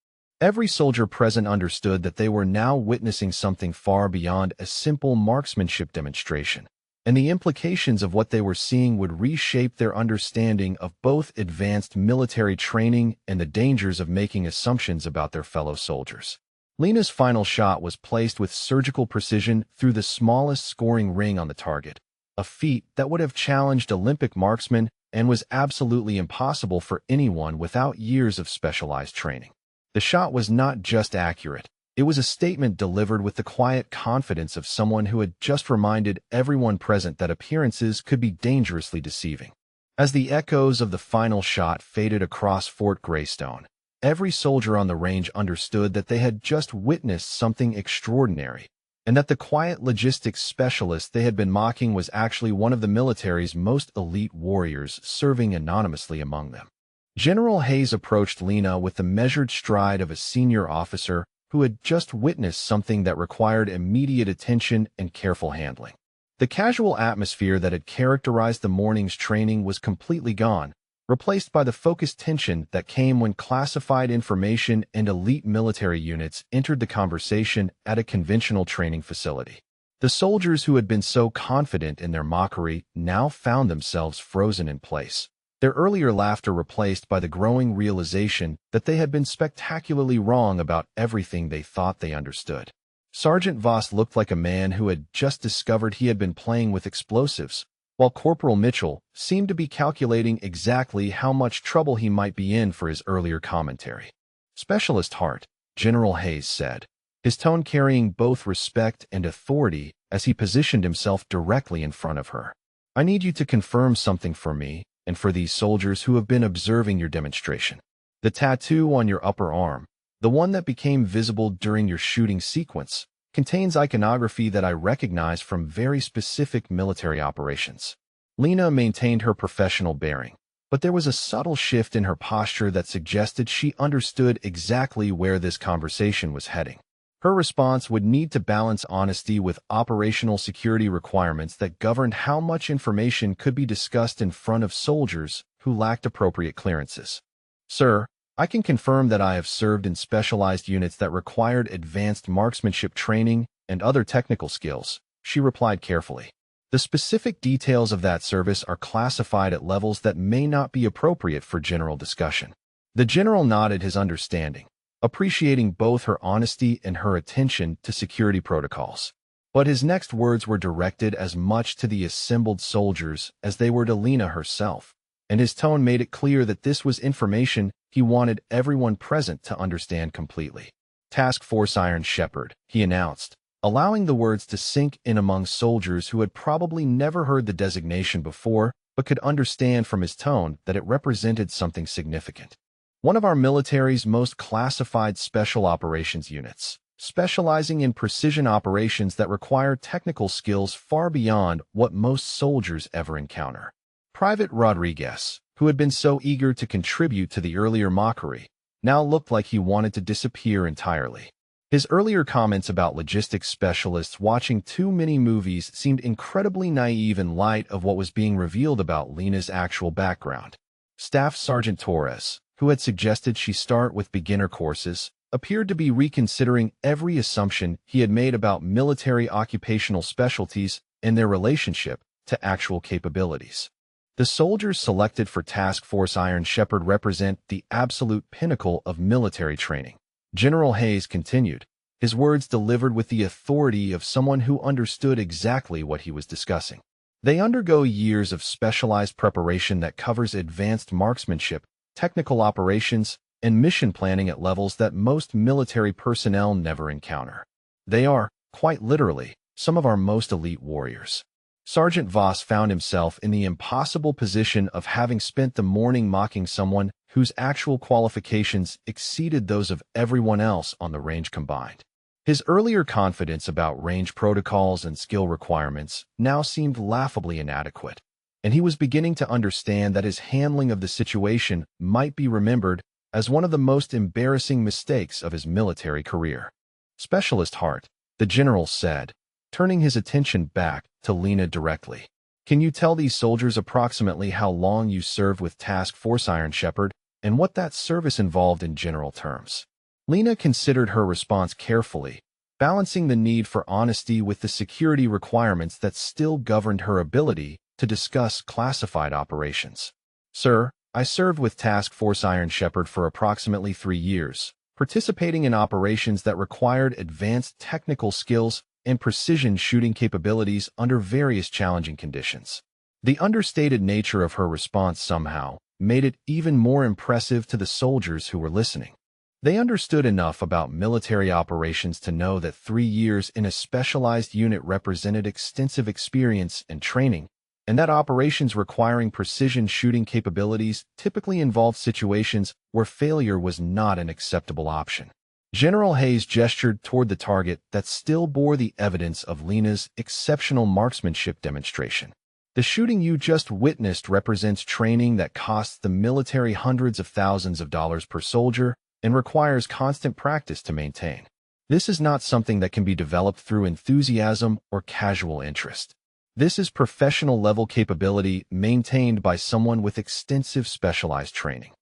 Every soldier present understood that they were now witnessing something far beyond a simple marksmanship demonstration, and the implications of what they were seeing would reshape their understanding of both advanced military training and the dangers of making assumptions about their fellow soldiers. Lena's final shot was placed with surgical precision through the smallest scoring ring on the target, a feat that would have challenged Olympic marksmen and was absolutely impossible for anyone without years of specialized training. The shot was not just accurate, it was a statement delivered with the quiet confidence of someone who had just reminded everyone present that appearances could be dangerously deceiving. As the echoes of the final shot faded across Fort Greystone, every soldier on the range understood that they had just witnessed something extraordinary, and that the quiet logistics specialist they had been mocking was actually one of the military's most elite warriors serving anonymously among them. General Hayes approached Lena with the measured stride of a senior officer who had just witnessed something that required immediate attention and careful handling. The casual atmosphere that had characterized the morning's training was completely gone, replaced by the focused tension that came when classified information and elite military units entered the conversation at a conventional training facility. The soldiers who had been so confident in their mockery now found themselves frozen in place, their earlier laughter replaced by the growing realization that they had been spectacularly wrong about everything they thought they understood. Sergeant Voss looked like a man who had just discovered he had been playing with explosives, while Corporal Mitchell seemed to be calculating exactly how much trouble he might be in for his earlier commentary. Specialist Hart, General Hayes said, his tone carrying both respect and authority as he positioned himself directly in front of her. I need you to confirm something for me and for these soldiers who have been observing your demonstration. The tattoo on your upper arm, the one that became visible during your shooting sequence, contains iconography that I recognize from very specific military operations. Lena maintained her professional bearing, but there was a subtle shift in her posture that suggested she understood exactly where this conversation was heading. Her response would need to balance honesty with operational security requirements that governed how much information could be discussed in front of soldiers who lacked appropriate clearances. Sir, I can confirm that I have served in specialized units that required advanced marksmanship training and other technical skills, she replied carefully. The specific details of that service are classified at levels that may not be appropriate for general discussion. The general nodded his understanding, appreciating both her honesty and her attention to security protocols. But his next words were directed as much to the assembled soldiers as they were to Lena herself, and his tone made it clear that this was information he wanted everyone present to understand completely. Task Force Iron Shepherd, he announced, allowing the words to sink in among soldiers who had probably never heard the designation before but could understand from his tone that it represented something significant. One of our military's most classified special operations units, specializing in precision operations that require technical skills far beyond what most soldiers ever encounter. Private Rodriguez, who had been so eager to contribute to the earlier mockery, now looked like he wanted to disappear entirely. His earlier comments about logistics specialists watching too many movies seemed incredibly naive in light of what was being revealed about Lena's actual background. Staff Sergeant Torres, who had suggested she start with beginner courses, appeared to be reconsidering every assumption he had made about military occupational specialties and their relationship to actual capabilities. The soldiers selected for Task Force Iron Shepherd represent the absolute pinnacle of military training. General Hayes continued, his words delivered with the authority of someone who understood exactly what he was discussing. They undergo years of specialized preparation that covers advanced marksmanship, technical operations, and mission planning at levels that most military personnel never encounter. They are, quite literally, some of our most elite warriors. Sergeant Voss found himself in the impossible position of having spent the morning mocking someone whose actual qualifications exceeded those of everyone else on the range combined. His earlier confidence about range protocols and skill requirements now seemed laughably inadequate, and he was beginning to understand that his handling of the situation might be remembered as one of the most embarrassing mistakes of his military career. Specialist Hart, the general said, turning his attention back to Lena directly. Can you tell these soldiers approximately how long you served with Task Force Iron Shepherd and what that service involved in general terms? Lena considered her response carefully, balancing the need for honesty with the security requirements that still governed her ability to discuss classified operations. Sir, I served with Task Force Iron Shepherd for approximately 3 years, participating in operations that required advanced technical skills and precision shooting capabilities under various challenging conditions. The understated nature of her response somehow made it even more impressive to the soldiers who were listening. They understood enough about military operations to know that 3 years in a specialized unit represented extensive experience and training, and that operations requiring precision shooting capabilities typically involved situations where failure was not an acceptable option. General Hayes gestured toward the target that still bore the evidence of Lena's exceptional marksmanship demonstration. The shooting you just witnessed represents training that costs the military hundreds of thousands of dollars per soldier and requires constant practice to maintain. This is not something that can be developed through enthusiasm or casual interest. This is professional-level capability maintained by someone with extensive specialized training.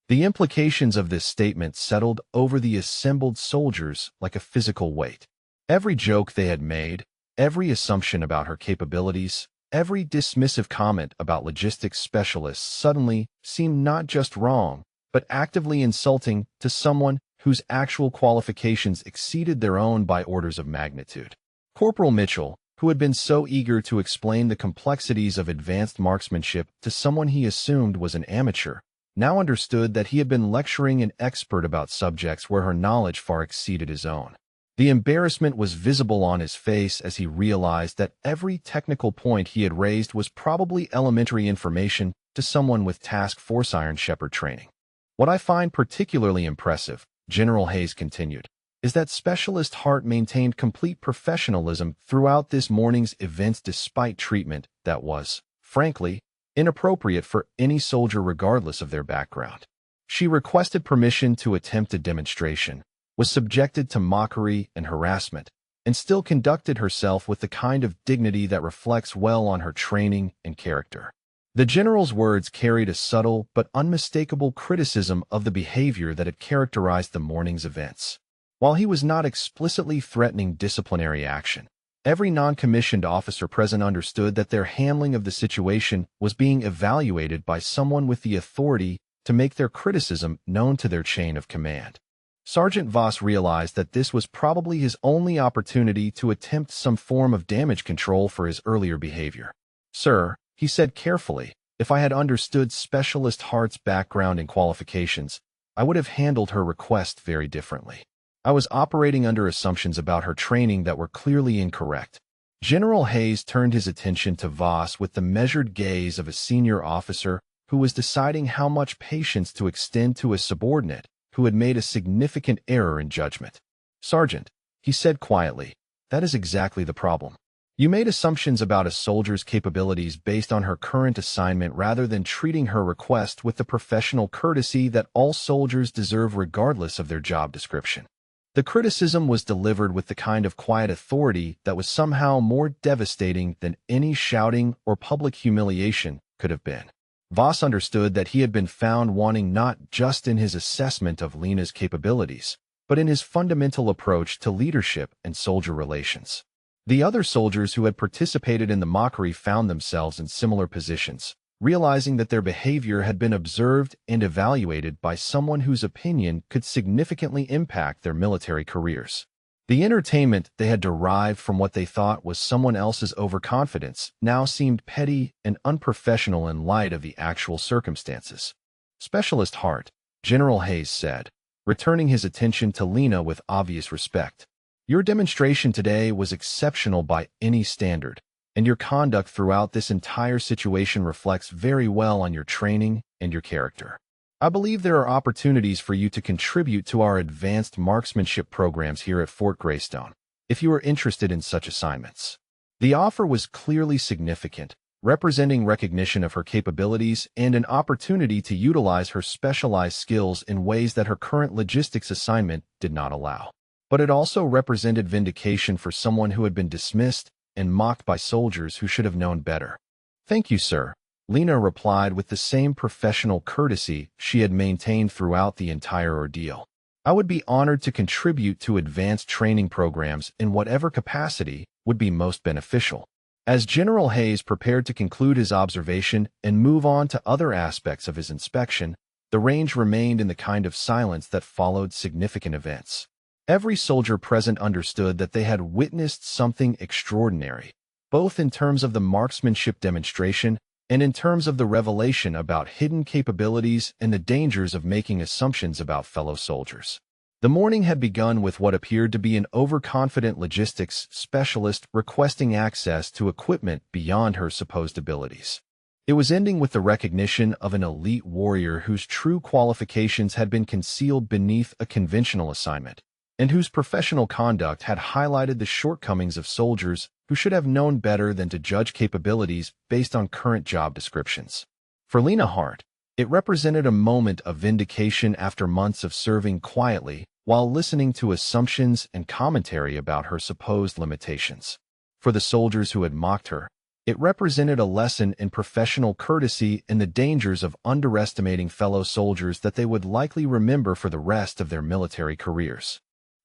The implications of this statement settled over the assembled soldiers like a physical weight. Every joke they had made, every assumption about her capabilities, every dismissive comment about logistics specialists suddenly seemed not just wrong, but actively insulting to someone whose actual qualifications exceeded their own by orders of magnitude. Corporal Mitchell, who had been so eager to explain the complexities of advanced marksmanship to someone he assumed was an amateur, now understood that he had been lecturing an expert about subjects where her knowledge far exceeded his own. The embarrassment was visible on his face as he realized that every technical point he had raised was probably elementary information to someone with Task Force Iron Shepherd training. What I find particularly impressive, General Hayes continued, is that Specialist Hart maintained complete professionalism throughout this morning's events despite treatment that was, frankly, inappropriate for any soldier regardless of their background. She requested permission to attempt a demonstration, was subjected to mockery and harassment, and still conducted herself with the kind of dignity that reflects well on her training and character. The general's words carried a subtle but unmistakable criticism of the behavior that had characterized the morning's events. While he was not explicitly threatening disciplinary action, Every non-commissioned officer present understood that their handling of the situation was being evaluated by someone with the authority to make their criticism known to their chain of command. Sergeant Voss realized that this was probably his only opportunity to attempt some form of damage control for his earlier behavior. "Sir," he said carefully, "if I had understood Specialist Hart's background and qualifications, I would have handled her request very differently. I was operating under assumptions about her training that were clearly incorrect." General Hayes turned his attention to Voss with the measured gaze of a senior officer who was deciding how much patience to extend to a subordinate who had made a significant error in judgment. "Sergeant," he said quietly, "that is exactly the problem. You made assumptions about a soldier's capabilities based on her current assignment rather than treating her request with the professional courtesy that all soldiers deserve regardless of their job description." The criticism was delivered with the kind of quiet authority that was somehow more devastating than any shouting or public humiliation could have been. Voss understood that he had been found wanting not just in his assessment of Lena's capabilities, but in his fundamental approach to leadership and soldier relations. The other soldiers who had participated in the mockery found themselves in similar positions, realizing that their behavior had been observed and evaluated by someone whose opinion could significantly impact their military careers. The entertainment they had derived from what they thought was someone else's overconfidence now seemed petty and unprofessional in light of the actual circumstances. "Specialist Hart," General Hayes said, returning his attention to Lena with obvious respect, "your demonstration today was exceptional by any standard, and your conduct throughout this entire situation reflects very well on your training and your character. I believe there are opportunities for you to contribute to our advanced marksmanship programs here at Fort Greystone, if you are interested in such assignments." The offer was clearly significant, representing recognition of her capabilities and an opportunity to utilize her specialized skills in ways that her current logistics assignment did not allow. But it also represented vindication for someone who had been dismissed and mocked by soldiers who should have known better. "Thank you, sir," Lena replied with the same professional courtesy she had maintained throughout the entire ordeal. "I would be honored to contribute to advanced training programs in whatever capacity would be most beneficial." As General Hayes prepared to conclude his observation and move on to other aspects of his inspection, the range remained in the kind of silence that followed significant events. Every soldier present understood that they had witnessed something extraordinary, both in terms of the marksmanship demonstration and in terms of the revelation about hidden capabilities and the dangers of making assumptions about fellow soldiers. The morning had begun with what appeared to be an overconfident logistics specialist requesting access to equipment beyond her supposed abilities. It was ending with the recognition of an elite warrior whose true qualifications had been concealed beneath a conventional assignment, and whose professional conduct had highlighted the shortcomings of soldiers who should have known better than to judge capabilities based on current job descriptions. For Lena Hart, it represented a moment of vindication after months of serving quietly while listening to assumptions and commentary about her supposed limitations. For the soldiers who had mocked her, it represented a lesson in professional courtesy and the dangers of underestimating fellow soldiers that they would likely remember for the rest of their military careers.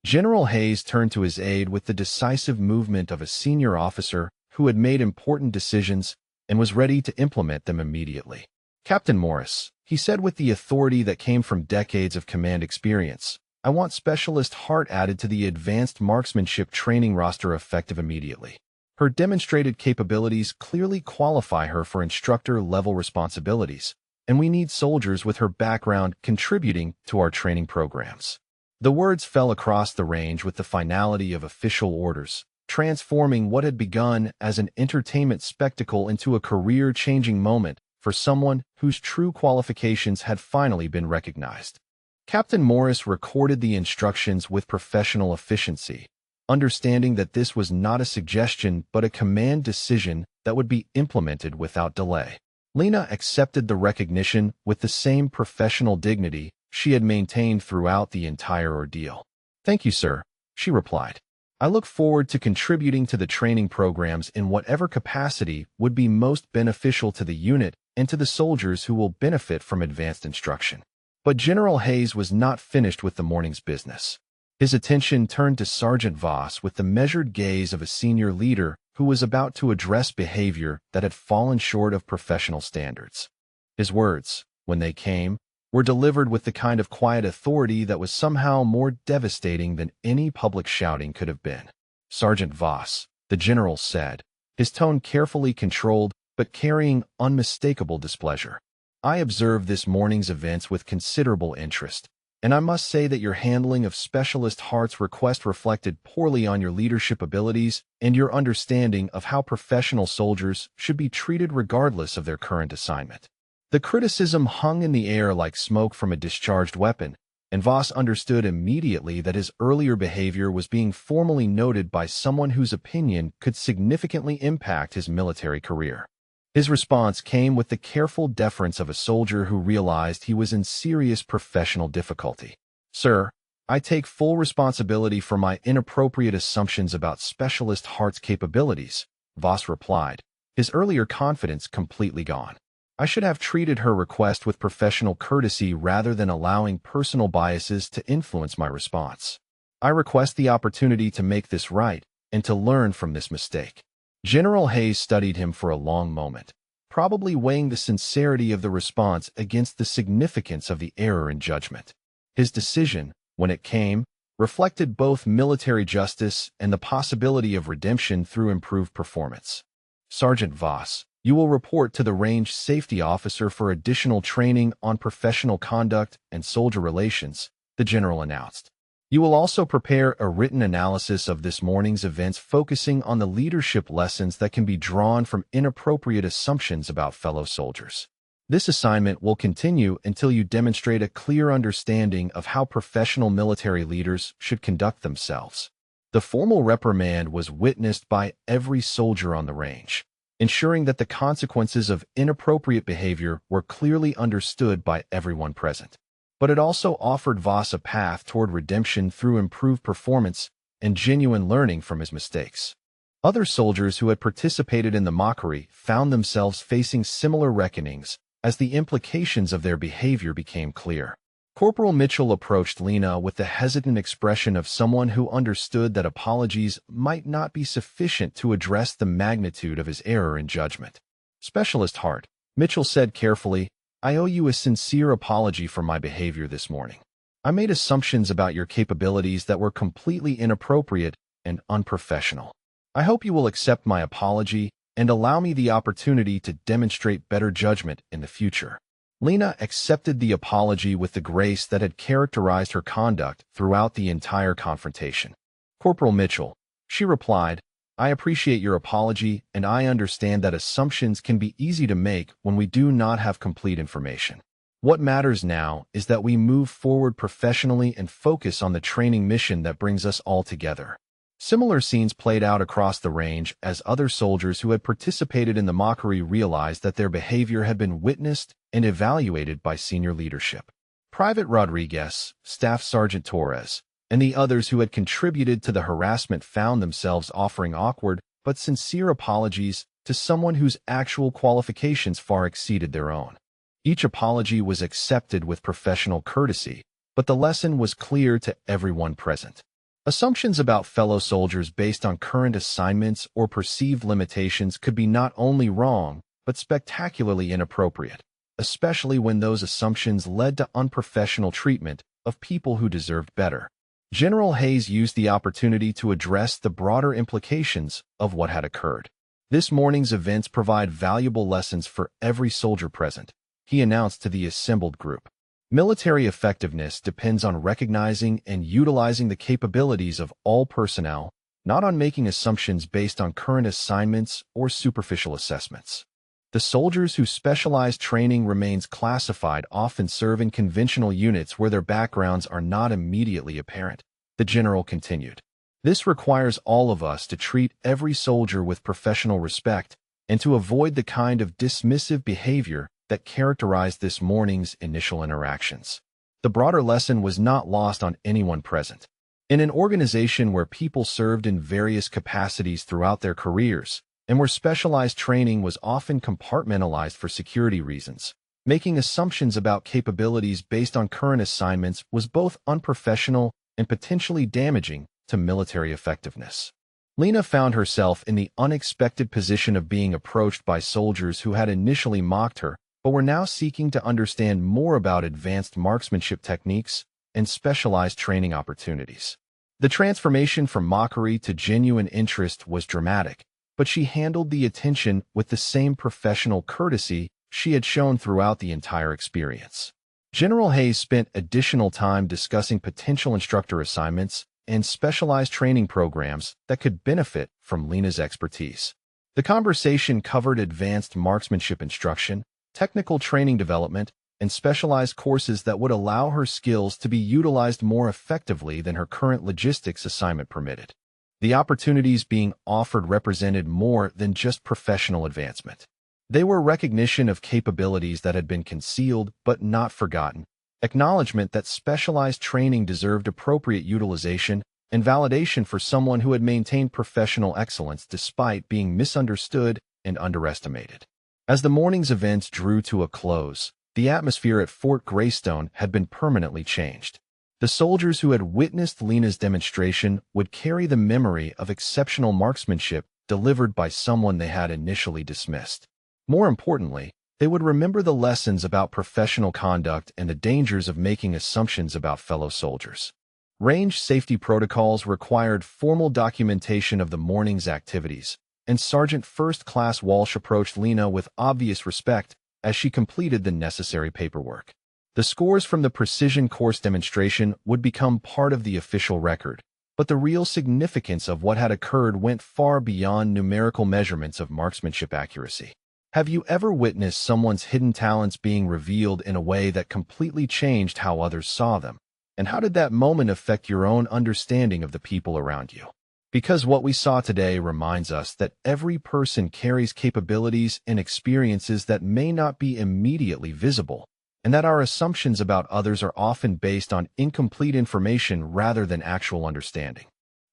General Hayes turned to his aide with the decisive movement of a senior officer who had made important decisions and was ready to implement them immediately. "Captain Morris," he said with the authority that came from decades of command experience, "I want Specialist Hart added to the advanced marksmanship training roster effective immediately. Her demonstrated capabilities clearly qualify her for instructor-level responsibilities, and we need soldiers with her background contributing to our training programs." The words fell across the range with the finality of official orders, transforming what had begun as an entertainment spectacle into a career-changing moment for someone whose true qualifications had finally been recognized. Captain Morris recorded the instructions with professional efficiency, understanding that this was not a suggestion but a command decision that would be implemented without delay. Lena accepted the recognition with the same professional dignity she had maintained throughout the entire ordeal. "Thank you, sir," she replied. "I look forward to contributing to the training programs in whatever capacity would be most beneficial to the unit and to the soldiers who will benefit from advanced instruction." But General Hayes was not finished with the morning's business. His attention turned to Sergeant Voss with the measured gaze of a senior leader who was about to address behavior that had fallen short of professional standards. His words, when they came, were delivered with the kind of quiet authority that was somehow more devastating than any public shouting could have been. "Sergeant Voss," the general said, his tone carefully controlled but carrying unmistakable displeasure. "I observed this morning's events with considerable interest, and I must say that your handling of Specialist Hart's request reflected poorly on your leadership abilities and your understanding of how professional soldiers should be treated regardless of their current assignment." The criticism hung in the air like smoke from a discharged weapon, and Voss understood immediately that his earlier behavior was being formally noted by someone whose opinion could significantly impact his military career. His response came with the careful deference of a soldier who realized he was in serious professional difficulty. "Sir, I take full responsibility for my inappropriate assumptions about Specialist Hart's capabilities," Voss replied, his earlier confidence completely gone. "I should have treated her request with professional courtesy rather than allowing personal biases to influence my response. I request the opportunity to make this right and to learn from this mistake." General Hayes studied him for a long moment, probably weighing the sincerity of the response against the significance of the error in judgment. His decision, when it came, reflected both military justice and the possibility of redemption through improved performance. "Sergeant Voss, you will report to the range safety officer for additional training on professional conduct and soldier relations," the general announced. "You will also prepare a written analysis of this morning's events focusing on the leadership lessons that can be drawn from inappropriate assumptions about fellow soldiers. This assignment will continue until you demonstrate a clear understanding of how professional military leaders should conduct themselves." The formal reprimand was witnessed by every soldier on the range, ensuring that the consequences of inappropriate behavior were clearly understood by everyone present. But it also offered Voss a path toward redemption through improved performance and genuine learning from his mistakes. Other soldiers who had participated in the mockery found themselves facing similar reckonings as the implications of their behavior became clear. Corporal Mitchell approached Lena with the hesitant expression of someone who understood that apologies might not be sufficient to address the magnitude of his error in judgment. "Specialist Hart," Mitchell said carefully, "I owe you a sincere apology for my behavior this morning. I made assumptions about your capabilities that were completely inappropriate and unprofessional. I hope you will accept my apology and allow me the opportunity to demonstrate better judgment in the future." Lena accepted the apology with the grace that had characterized her conduct throughout the entire confrontation. "Corporal Mitchell," she replied, "I appreciate your apology, and I understand that assumptions can be easy to make when we do not have complete information. What matters now is that we move forward professionally and focus on the training mission that brings us all together." Similar scenes played out across the range as other soldiers who had participated in the mockery realized that their behavior had been witnessed and evaluated by senior leadership. Private Rodriguez, Staff Sergeant Torres, and the others who had contributed to the harassment found themselves offering awkward but sincere apologies to someone whose actual qualifications far exceeded their own. Each apology was accepted with professional courtesy, but the lesson was clear to everyone present. Assumptions about fellow soldiers based on current assignments or perceived limitations could be not only wrong, but spectacularly inappropriate, especially when those assumptions led to unprofessional treatment of people who deserved better. General Hayes used the opportunity to address the broader implications of what had occurred. "This morning's events provide valuable lessons for every soldier present," he announced to the assembled group. "Military effectiveness depends on recognizing and utilizing the capabilities of all personnel, not on making assumptions based on current assignments or superficial assessments. The soldiers whose specialized training remains classified often serve in conventional units where their backgrounds are not immediately apparent," the general continued. "This requires all of us to treat every soldier with professional respect and to avoid the kind of dismissive behavior that characterized this morning's initial interactions." The broader lesson was not lost on anyone present. In an organization where people served in various capacities throughout their careers, and where specialized training was often compartmentalized for security reasons, making assumptions about capabilities based on current assignments was both unprofessional and potentially damaging to military effectiveness. Lena found herself in the unexpected position of being approached by soldiers who had initially mocked her, but were now seeking to understand more about advanced marksmanship techniques and specialized training opportunities. The transformation from mockery to genuine interest was dramatic, but she handled the attention with the same professional courtesy she had shown throughout the entire experience. General Hayes spent additional time discussing potential instructor assignments and specialized training programs that could benefit from Lena's expertise. The conversation covered advanced marksmanship instruction, technical training development, and specialized courses that would allow her skills to be utilized more effectively than her current logistics assignment permitted. The opportunities being offered represented more than just professional advancement. They were recognition of capabilities that had been concealed but not forgotten, acknowledgement that specialized training deserved appropriate utilization, and validation for someone who had maintained professional excellence despite being misunderstood and underestimated. As the morning's events drew to a close, the atmosphere at Fort Greystone had been permanently changed. The soldiers who had witnessed Lena's demonstration would carry the memory of exceptional marksmanship delivered by someone they had initially dismissed. More importantly, they would remember the lessons about professional conduct and the dangers of making assumptions about fellow soldiers. Range safety protocols required formal documentation of the morning's activities, and Sergeant First Class Walsh approached Lena with obvious respect as she completed the necessary paperwork. The scores from the precision course demonstration would become part of the official record, but the real significance of what had occurred went far beyond numerical measurements of marksmanship accuracy. Have you ever witnessed someone's hidden talents being revealed in a way that completely changed how others saw them? And how did that moment affect your own understanding of the people around you? Because what we saw today reminds us that every person carries capabilities and experiences that may not be immediately visible, and that our assumptions about others are often based on incomplete information rather than actual understanding.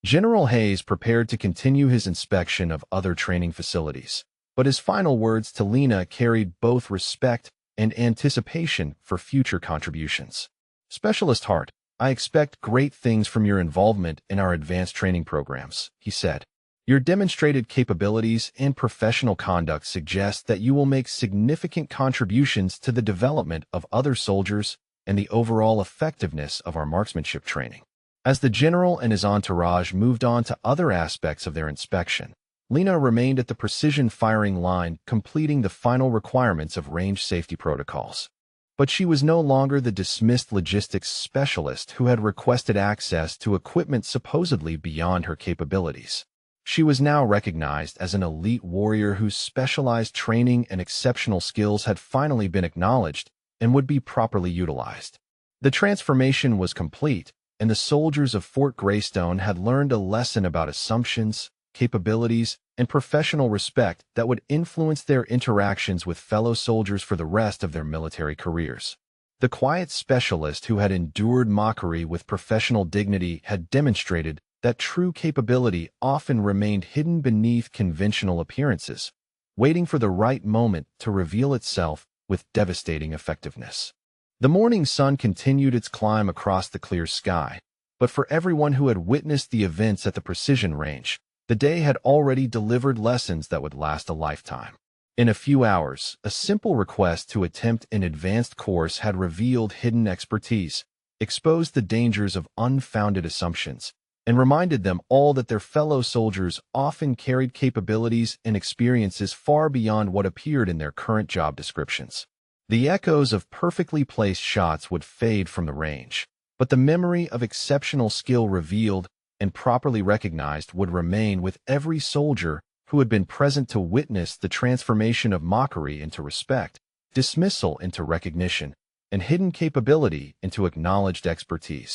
General Hayes prepared to continue his inspection of other training facilities, but his final words to Lena carried both respect and anticipation for future contributions. Specialist Hart, I expect great things from your involvement in our advanced training programs, he said. Your demonstrated capabilities and professional conduct suggest that you will make significant contributions to the development of other soldiers and the overall effectiveness of our marksmanship training. As the general and his entourage moved on to other aspects of their inspection, Lena remained at the precision firing line, completing the final requirements of range safety protocols. But she was no longer the dismissed logistics specialist who had requested access to equipment supposedly beyond her capabilities. She was now recognized as an elite warrior whose specialized training and exceptional skills had finally been acknowledged and would be properly utilized. The transformation was complete, and the soldiers of Fort Greystone had learned a lesson about assumptions, capabilities, and professional respect that would influence their interactions with fellow soldiers for the rest of their military careers. The quiet specialist who had endured mockery with professional dignity had demonstrated that true capability often remained hidden beneath conventional appearances, waiting for the right moment to reveal itself with devastating effectiveness. The morning sun continued its climb across the clear sky, but for everyone who had witnessed the events at the precision range, the day had already delivered lessons that would last a lifetime. In a few hours, a simple request to attempt an advanced course had revealed hidden expertise, exposed the dangers of unfounded assumptions, and reminded them all that their fellow soldiers often carried capabilities and experiences far beyond what appeared in their current job descriptions. The echoes of perfectly placed shots would fade from the range, but the memory of exceptional skill revealed and properly recognized would remain with every soldier who had been present to witness the transformation of mockery into respect, dismissal into recognition, and hidden capability into acknowledged expertise.